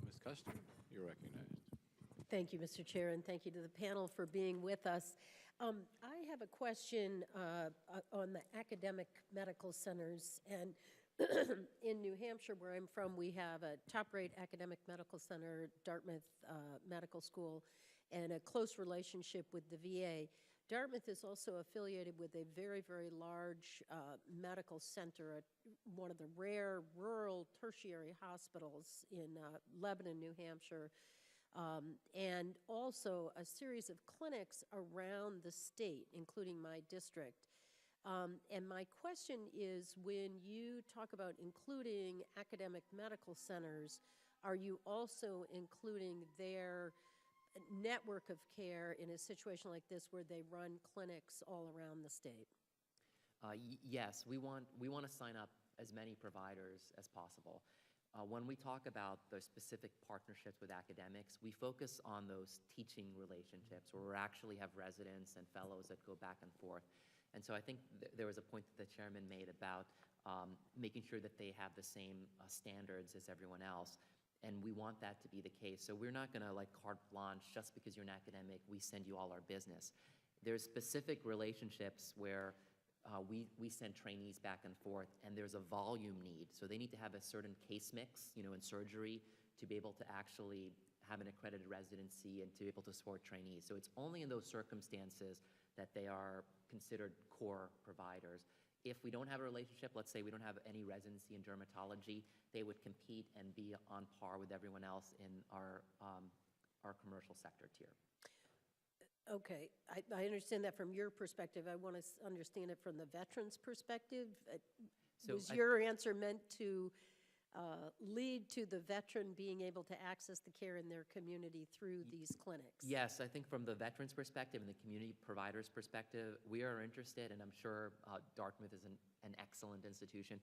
Ms. Kuster, you're recognized. Thank you, Mr. Chair, and thank you to the panel for being with us. I have a question on the academic medical centers. And in New Hampshire, where I'm from, we have a top-rate academic medical center, Dartmouth Medical School, and a close relationship with the VA. Dartmouth is also affiliated with a very, very large medical center, one of the rare rural tertiary hospitals in Lebanon, New Hampshire, and also a series of clinics around the state, including my district. And my question is, when you talk about including academic medical centers, are you also including their network of care in a situation like this where they run clinics all around the state? Yes, we want to sign up as many providers as possible. When we talk about the specific partnerships with academics, we focus on those teaching relationships where we actually have residents and fellows that go back and forth. And so I think there was a point that the chairman made about making sure that they have the same standards as everyone else. And we want that to be the case. So we're not going to like carte blanche, just because you're an academic, we send you all our business. There's specific relationships where we send trainees back and forth, and there's a volume need. So they need to have a certain case mix, in surgery, to be able to actually have an accredited residency and to be able to support trainees. So it's only in those circumstances that they are considered core providers. If we don't have a relationship, let's say we don't have any residency in dermatology, they would compete and be on par with everyone else in our commercial sector tier. Okay, I understand that from your perspective. I want to understand it from the veterans' perspective. Was your answer meant to lead to the veteran being able to access the care in their community through these clinics? Yes, I think from the veterans' perspective and the community providers' perspective, we are interested, and I'm sure Dartmouth is an excellent institution.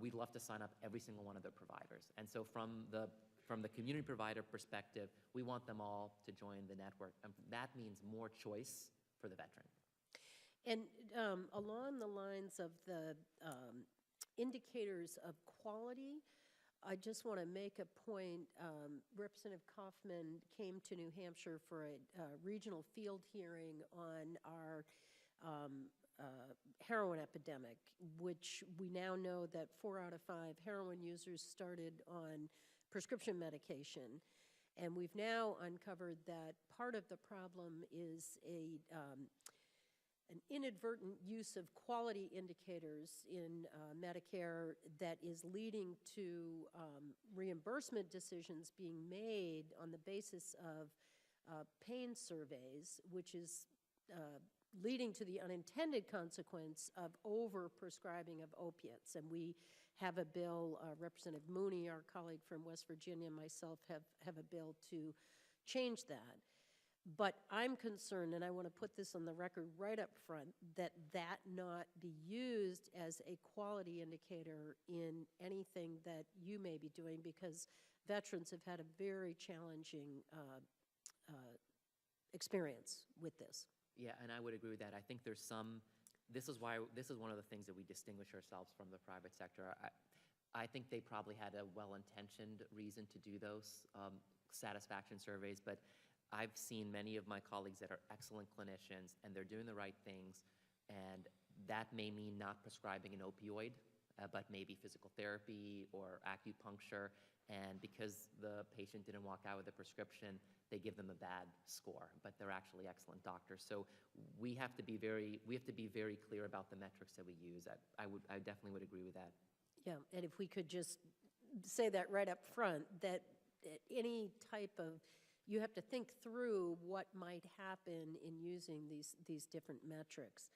We'd love to sign up every single one of the providers. And so from the community provider perspective, we want them all to join the network. And that means more choice for the veteran. And along the lines of the indicators of quality, I just want to make a point. Representative Kaufman came to New Hampshire for a regional field hearing on our heroin epidemic, which we now know that 4 out of 5 heroin users started on prescription medication. And we've now uncovered that part of the problem is an inadvertent use of quality indicators in Medicare that is leading to reimbursement decisions being made on the basis of pain surveys, which is leading to the unintended consequence of over-prescribing of opiates. And we have a bill, Representative Mooney, our colleague from West Virginia, and myself have a bill to change that. But I'm concerned, and I want to put this on the record right up front, that not be used as a quality indicator in anything that you may be doing, because veterans have had a very challenging experience with this. Yeah, and I would agree with that. I think there's this is one of the things that we distinguish ourselves from the private sector. I think they probably had a well-intentioned reason to do those satisfaction surveys, but I've seen many of my colleagues that are excellent clinicians, and they're doing the right things, and that may mean not prescribing an opioid, but maybe physical therapy or acupuncture, and because the patient didn't walk out with a prescription, they give them a bad score, but they're actually excellent doctors. So we have to be very clear about the metrics that we use. I definitely would agree with that. Yeah, and if we could just say that right up front, that any type of, you have to think through what might happen in using these different metrics.